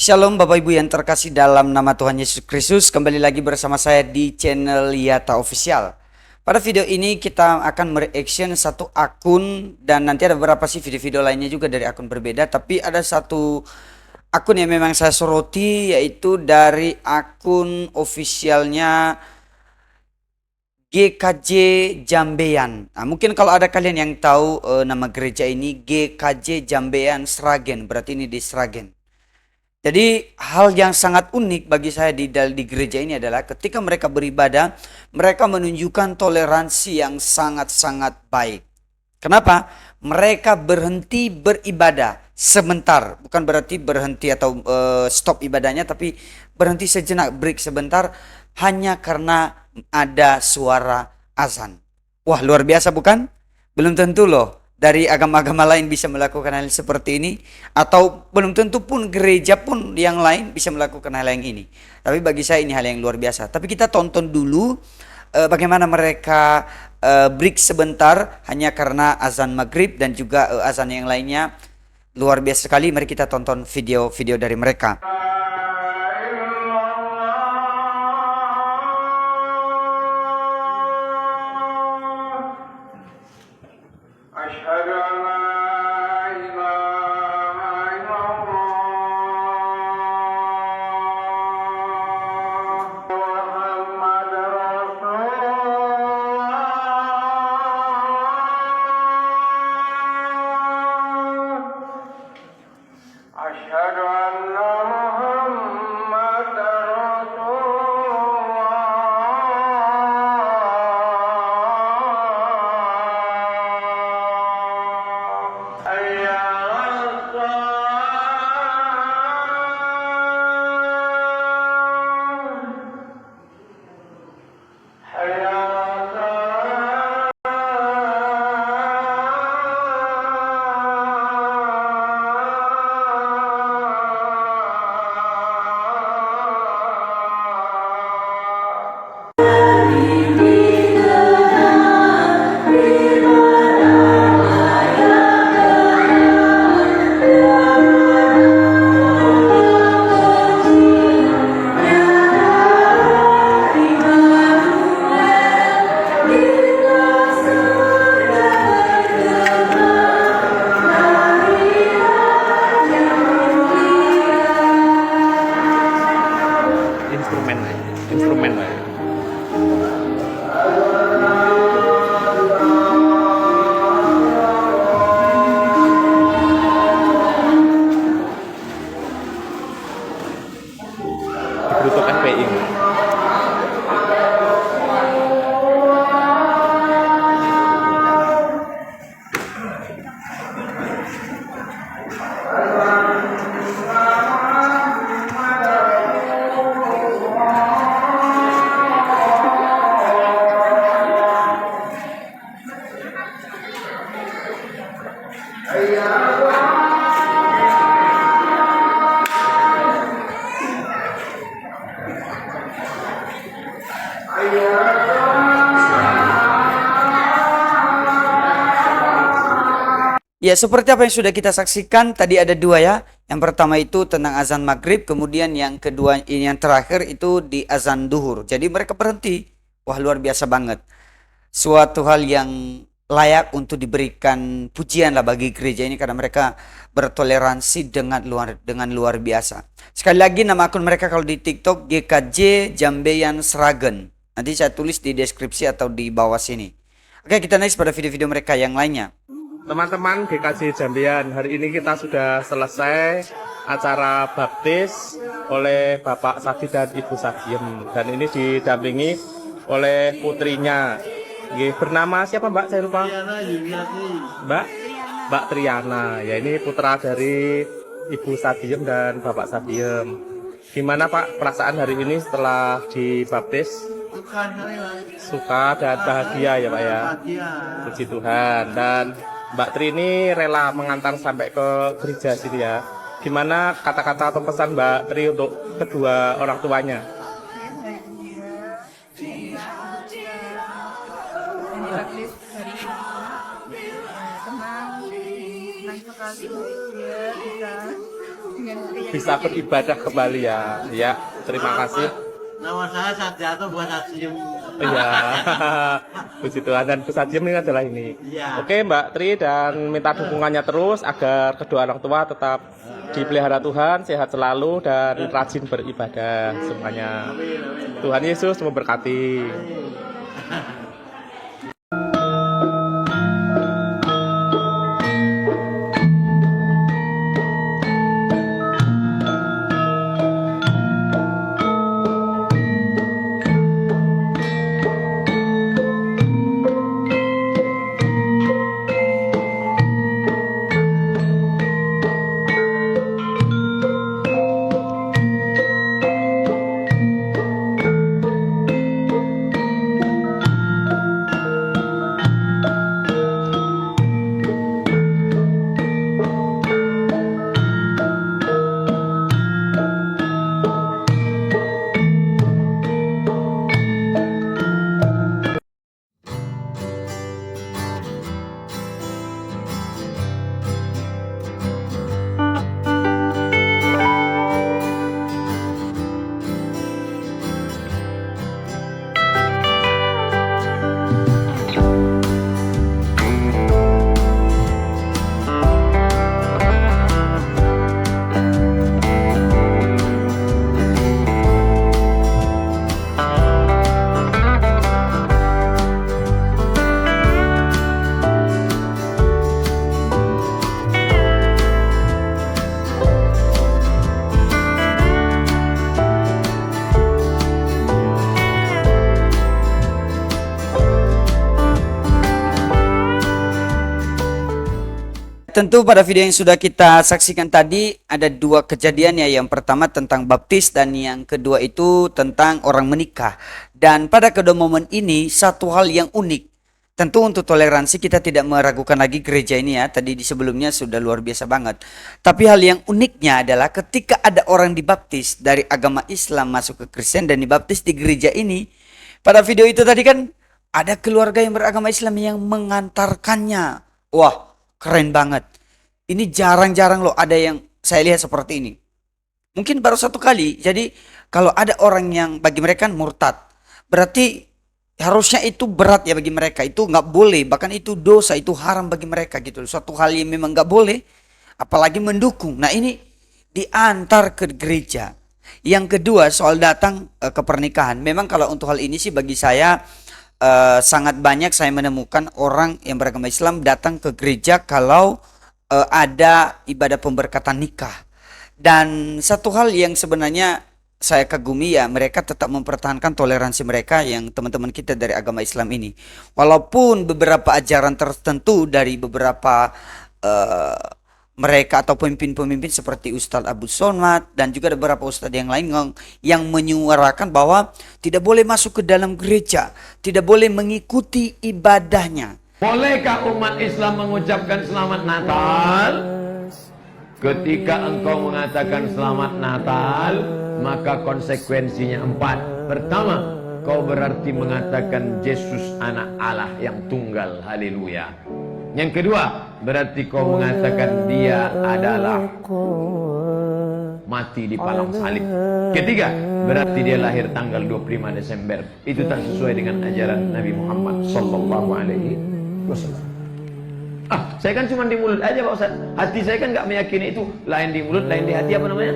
Shalom Bapak Ibu yang terkasih dalam nama Tuhan Yesus Kristus. Kembali lagi bersama saya di channel Yata Official. Pada video ini kita akan mereaction satu akun. Dan nanti ada beberapa sih video-video lainnya juga dari akun berbeda. Tapi ada satu akun yang memang saya soroti, yaitu dari akun officialnya GKJ Jambean. Nah, mungkin kalau ada kalian yang tahu nama gereja ini, GKJ Jambean Sragen. Berarti ini di Sragen. Jadi hal yang sangat unik bagi saya di gereja ini adalah ketika mereka beribadah, mereka menunjukkan toleransi yang sangat-sangat baik. Kenapa? Mereka berhenti beribadah sebentar. Bukan berarti berhenti atau stop ibadahnya, tapi berhenti sejenak, break sebentar, hanya karena ada suara azan. Wah, luar biasa bukan? Belum tentu loh dari agama-agama lain bisa melakukan hal seperti ini, atau belum tentu pun gereja pun yang lain bisa melakukan hal yang ini. Tapi bagi saya ini hal yang luar biasa. Tapi kita tonton dulu bagaimana mereka break sebentar hanya karena azan maghrib dan juga azan yang lainnya. Luar biasa sekali. Mari kita tonton video-video dari mereka. instrumen lah. Bluetooth FPI. Ya, seperti apa yang sudah kita saksikan tadi, ada dua ya. Yang pertama itu tentang azan maghrib, kemudian yang kedua ini yang terakhir itu di azan duhur. Jadi mereka berhenti. Wah, luar biasa banget. Suatu hal yang layak untuk diberikan pujian lah bagi gereja ini, karena mereka bertoleransi dengan luar biasa. Sekali lagi nama akun mereka kalau di TikTok GKJ Jambean Sragen. Nanti saya tulis di deskripsi atau di bawah sini. Oke, kita next pada video-video mereka yang lainnya. Teman-teman GKJ Jambean, hari ini kita sudah selesai acara baptis oleh Bapak Sadi dan Ibu Sadiem, dan ini didampingi oleh putrinya. Bernama siapa Mbak? Saya lupa. Mbak Triana. Ya, ini putra dari Ibu Sadiem dan Bapak Sadiem. Gimana Pak perasaan hari ini setelah dibaptis? Suka dan bahagia ya Pak ya. Puji Tuhan. Dan Mbak Tri ini rela mengantar sampai ke gereja sini ya. Gimana kata-kata atau pesan Mbak Tri untuk kedua orang tuanya? Senang sekali dia bisa bisa beribadah kembali ya. Ya, terima kasih. Nama saya Satyato bukan Satyum. Iya, puji Tuhan, dan Gus Hajem ini adalah ini. Iya. Oke Mbak Tri, dan minta dukungannya terus agar kedua orang tua tetap dipelihara Tuhan, sehat selalu dan rajin beribadah semuanya. Tuhan Yesus memberkati. Tentu pada video yang sudah kita saksikan tadi ada dua kejadian ya. Yang pertama tentang baptis dan yang kedua itu tentang orang menikah. Dan pada kedua momen ini satu hal yang unik. Tentu untuk toleransi kita tidak meragukan lagi gereja ini ya. Tadi di sebelumnya sudah luar biasa banget. Tapi hal yang uniknya adalah ketika ada orang dibaptis dari agama Islam masuk ke Kristen dan dibaptis di gereja ini. Pada video itu tadi kan ada keluarga yang beragama Islam yang mengantarkannya. Wah, keren banget. Ini jarang-jarang loh ada yang saya lihat seperti ini. Mungkin baru satu kali. Jadi kalau ada orang yang bagi mereka murtad, berarti harusnya itu berat ya bagi mereka. Itu nggak boleh. Bahkan itu dosa, itu haram bagi mereka gitu. Suatu hal yang memang nggak boleh. Apalagi mendukung. Nah ini diantar ke gereja. Yang kedua soal datang ke pernikahan. Memang kalau untuk hal ini sih bagi saya sangat banyak saya menemukan orang yang beragama Islam datang ke gereja kalau ada ibadah pemberkatan nikah. Dan satu hal yang sebenarnya saya kagumi ya, mereka tetap mempertahankan toleransi mereka yang teman-teman kita dari agama Islam ini. Walaupun beberapa ajaran tertentu dari beberapa mereka atau pemimpin-pemimpin seperti Ustadz Abu Somad dan juga ada beberapa ustadz yang lain yang menyuarakan bahwa tidak boleh masuk ke dalam gereja, tidak boleh mengikuti ibadahnya. Bolehkah umat Islam mengucapkan selamat Natal? Ketika engkau mengatakan selamat Natal, maka konsekuensinya 4. Pertama, kau berarti mengatakan Yesus anak Allah yang tunggal. Haleluya. Yang kedua, berarti kau mengatakan dia adalah mati di palang salib. Ketiga, berarti dia lahir tanggal 25 Desember. Itu tak sesuai dengan ajaran Nabi Muhammad sallallahu alaihi wasallam. Saya kan cuma di mulut aja Pak Ustaz. Hati saya kan nggak meyakini itu. Lain di mulut, lain di hati, apa namanya?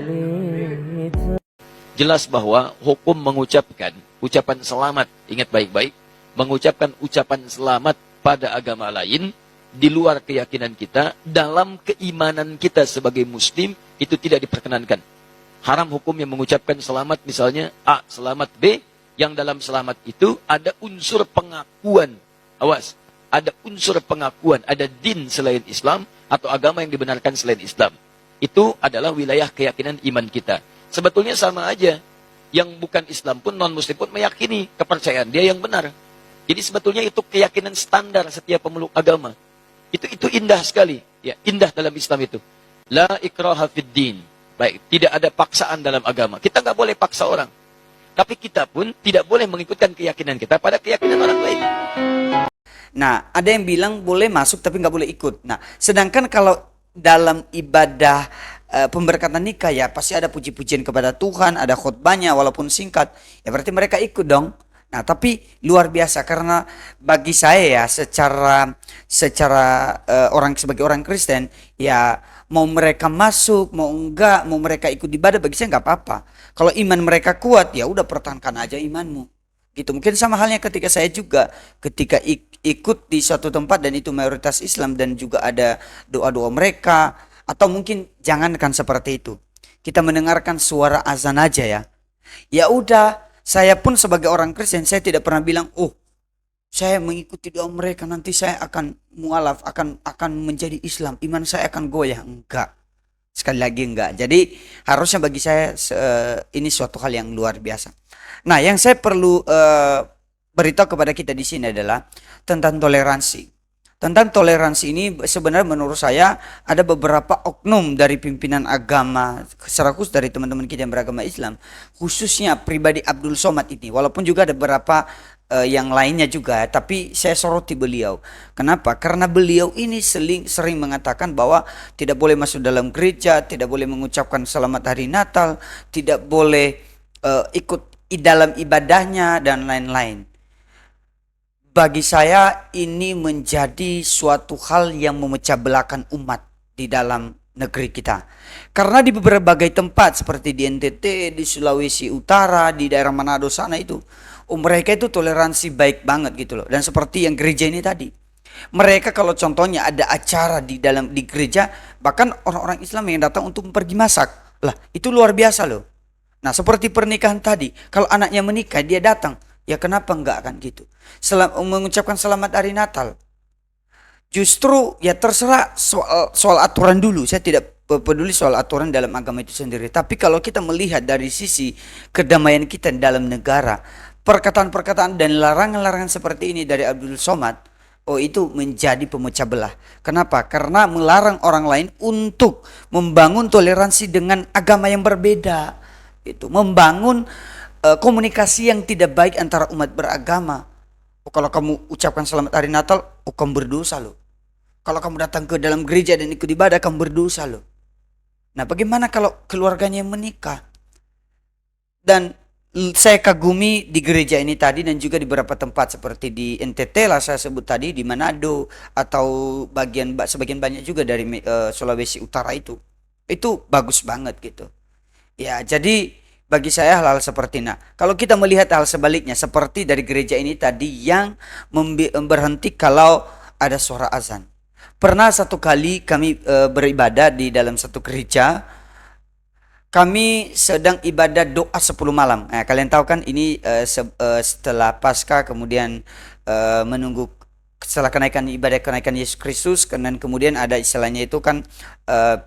Jelas bahwa hukum mengucapkan ucapan selamat, ingat baik-baik, mengucapkan ucapan selamat pada agama lain di luar keyakinan kita, dalam keimanan kita sebagai muslim, itu tidak diperkenankan. Haram hukum yang mengucapkan selamat, misalnya A, selamat B, yang dalam selamat itu ada unsur pengakuan. Awas, ada unsur pengakuan, ada din selain Islam, atau agama yang dibenarkan selain Islam. Itu adalah wilayah keyakinan iman kita. Sebetulnya sama aja. Yang bukan Islam pun, non-muslim pun meyakini kepercayaan dia yang benar. Jadi sebetulnya itu keyakinan standar setiap pemeluk agama. Itu indah sekali, ya, indah dalam Islam itu. La ikraha fid din. Baik, tidak ada paksaan dalam agama. Kita nggak boleh paksa orang. Tapi kita pun tidak boleh mengikutkan keyakinan kita pada keyakinan orang lain. Nah, ada yang bilang boleh masuk tapi nggak boleh ikut. Nah, sedangkan kalau dalam ibadah pemberkatan nikah, ya pasti ada puji-pujian kepada Tuhan, ada khotbahnya walaupun singkat, ya berarti mereka ikut dong. Nah, tapi luar biasa karena bagi saya ya secara orang sebagai orang Kristen, ya mau mereka masuk mau enggak, mau mereka ikut ibadah, bagi saya nggak apa-apa. Kalau iman mereka kuat, ya udah pertahankan aja imanmu. Gitu. Mungkin sama halnya ketika saya juga ketika ikut di suatu tempat dan itu mayoritas Islam dan juga ada doa-doa mereka, atau mungkin jangankan seperti itu. Kita mendengarkan suara azan aja ya. Ya udah, saya pun sebagai orang Kristen saya tidak pernah bilang, "Oh, saya mengikuti doa mereka nanti saya akan mualaf, akan menjadi Islam, iman saya akan goyah." Enggak. Sekali lagi enggak. Jadi harusnya bagi saya ini suatu hal yang luar biasa. Nah, yang saya perlu beritahu kepada kita di sini adalah tentang toleransi. Tentang toleransi ini sebenarnya menurut saya ada beberapa oknum dari pimpinan agama, secara khusus dari teman-teman kita yang beragama Islam, khususnya pribadi Abdul Somad ini. Walaupun juga ada beberapa yang lainnya juga, tapi saya soroti beliau. Kenapa? Karena beliau ini sering mengatakan bahwa tidak boleh masuk dalam gereja, tidak boleh mengucapkan selamat hari Natal, tidak boleh ikut dalam ibadahnya dan lain-lain. Bagi saya ini menjadi suatu hal yang memecah belahkan umat di dalam negeri kita. Karena di berbagai tempat seperti di NTT, di Sulawesi Utara, di daerah Manado sana itu, mereka itu toleransi baik banget gitu loh. Dan seperti yang gereja ini tadi, mereka kalau contohnya ada acara di gereja, bahkan orang-orang Islam yang datang untuk pergi masak, lah itu luar biasa loh. Nah, seperti pernikahan tadi, kalau anaknya menikah dia datang, ya kenapa enggak kan gitu. Mengucapkan selamat hari Natal. Justru ya terserah soal aturan dulu. Saya tidak peduli soal aturan dalam agama itu sendiri. Tapi kalau kita melihat dari sisi kedamaian kita dalam negara, perkataan-perkataan dan larangan-larangan seperti ini dari Abdul Somad, oh itu menjadi pemecah belah. Kenapa? Karena melarang orang lain untuk membangun toleransi dengan agama yang berbeda. Itu membangun komunikasi yang tidak baik antara umat beragama. Oh, kalau kamu ucapkan selamat hari Natal, oh kamu berdosa loh. Kalau kamu datang ke dalam gereja dan ikut ibadah, kamu berdosa loh. Nah, bagaimana kalau keluarganya yang menikah? Dan saya kagumi di gereja ini tadi dan juga di beberapa tempat seperti di NTT lah saya sebut tadi, di Manado atau sebagian banyak juga dari Sulawesi Utara itu bagus banget gitu. Ya, jadi bagi saya hal-hal seperti kalau kita melihat hal sebaliknya seperti dari gereja ini tadi yang berhenti kalau ada suara azan. Pernah satu kali kami beribadah di dalam satu gereja, kami sedang ibadah doa 10 malam. Nah, kalian tahu kan ini setelah Paskah, kemudian menunggu setelah kenaikan Yesus Kristus, dan kemudian ada istilahnya itu kan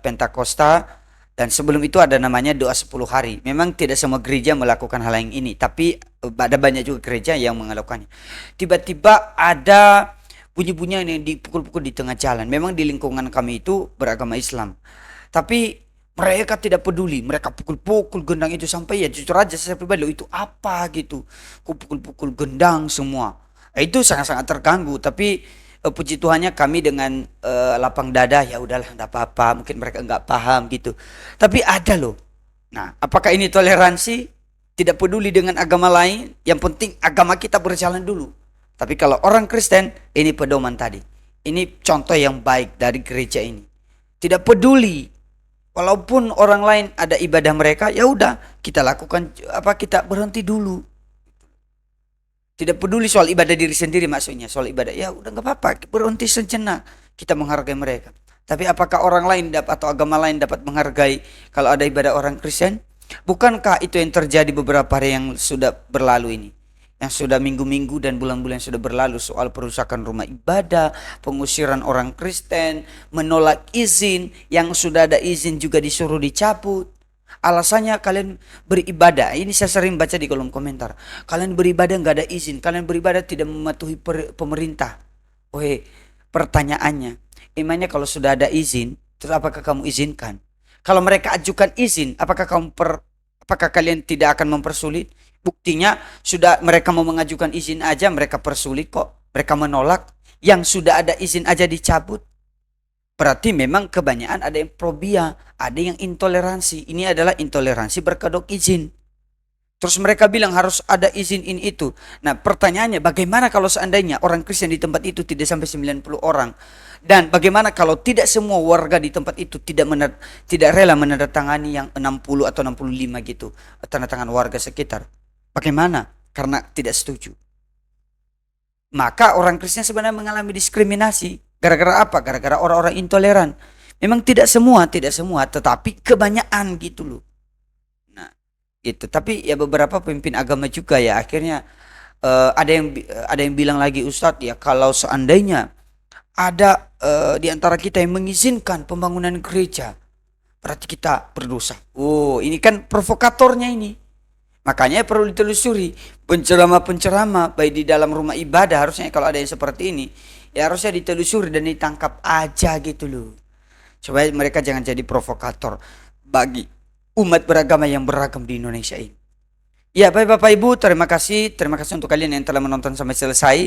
Pentakosta. Dan sebelum itu ada namanya doa 10 hari. Memang tidak semua gereja melakukan hal yang ini, tapi ada banyak juga gereja yang melakukannya. Tiba-tiba ada bunyi-bunyian yang dipukul-pukul di tengah jalan. Memang di lingkungan kami itu beragama Islam, tapi mereka tidak peduli. Mereka pukul-pukul gendang itu sampai ya jujur aja saya pribadi, loh itu apa gitu. Kok pukul-pukul gendang semua. Itu sangat-sangat terganggu, tapi puji Tuhannya kami dengan lapang dada, ya udahlah enggak apa-apa, mungkin mereka enggak paham gitu. Tapi ada loh. Nah, apakah ini toleransi? Tidak peduli dengan agama lain, yang penting agama kita berjalan dulu. Tapi kalau orang Kristen, ini pedoman tadi. Ini contoh yang baik dari gereja ini. Tidak peduli walaupun orang lain ada ibadah mereka, ya udah kita lakukan kita berhenti dulu. Tidak peduli soal ibadah diri sendiri, maksudnya soal ibadah, ya udah nggak apa-apa, berhenti sejenak, kita menghargai mereka. Tapi apakah orang lain atau agama lain dapat menghargai kalau ada ibadah orang Kristen? Bukankah itu yang terjadi beberapa hari yang sudah berlalu ini, yang sudah minggu-minggu dan bulan-bulan sudah berlalu, soal perusakan rumah ibadah, pengusiran orang Kristen, menolak izin, yang sudah ada izin juga disuruh dicabut. Alasannya kalian beribadah. Ini saya sering baca di kolom komentar. Kalian beribadah nggak ada izin. Kalian beribadah tidak mematuhi pemerintah. Oke, pertanyaannya, emangnya kalau sudah ada izin, terus apakah kamu izinkan? Kalau mereka ajukan izin, apakah kalian tidak akan mempersulit? Buktinya sudah mereka mau mengajukan izin aja mereka persulit kok. Mereka menolak. Yang sudah ada izin aja dicabut. Berarti memang kebanyakan ada yang fobia, ada yang intoleransi. Ini adalah intoleransi berkedok izin. Terus mereka bilang harus ada izin ini itu. Nah pertanyaannya, bagaimana kalau seandainya orang Kristen di tempat itu tidak sampai 90 orang? Dan bagaimana kalau tidak semua warga di tempat itu tidak rela menandatangani yang 60 atau 65 gitu, tanda tangan warga sekitar? Bagaimana? Karena tidak setuju. Maka orang Kristen sebenarnya mengalami diskriminasi. Gara-gara apa? Gara-gara orang-orang intoleran. Memang tidak semua, tetapi kebanyakan gitu loh. Nah, gitu. Tapi ya beberapa pemimpin agama juga ya akhirnya ada yang bilang lagi, Ustadz ya, kalau seandainya ada di antara kita yang mengizinkan pembangunan gereja, berarti kita berdosa. Oh, ini kan provokatornya ini. Makanya perlu ditelusuri penceramah-penceramah baik di dalam rumah ibadah, harusnya kalau ada yang seperti ini ya harusnya ditelusuri dan ditangkap aja gitu loh, supaya mereka jangan jadi provokator bagi umat beragama yang beragam di Indonesia ini. Ya baik Bapak Ibu, terima kasih untuk kalian yang telah menonton sampai selesai.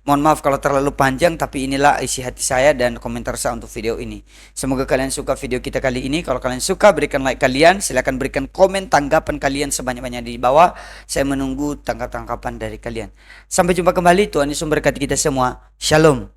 Mohon maaf kalau terlalu panjang, tapi inilah isi hati saya dan komentar saya untuk video ini. Semoga kalian suka video kita kali ini. Kalau kalian suka, berikan like kalian. Silahkan berikan komen tanggapan kalian sebanyak-banyaknya di bawah. Saya menunggu tanggapan dari kalian. Sampai jumpa kembali. Tuhan Yesus memberkati kita semua. Shalom.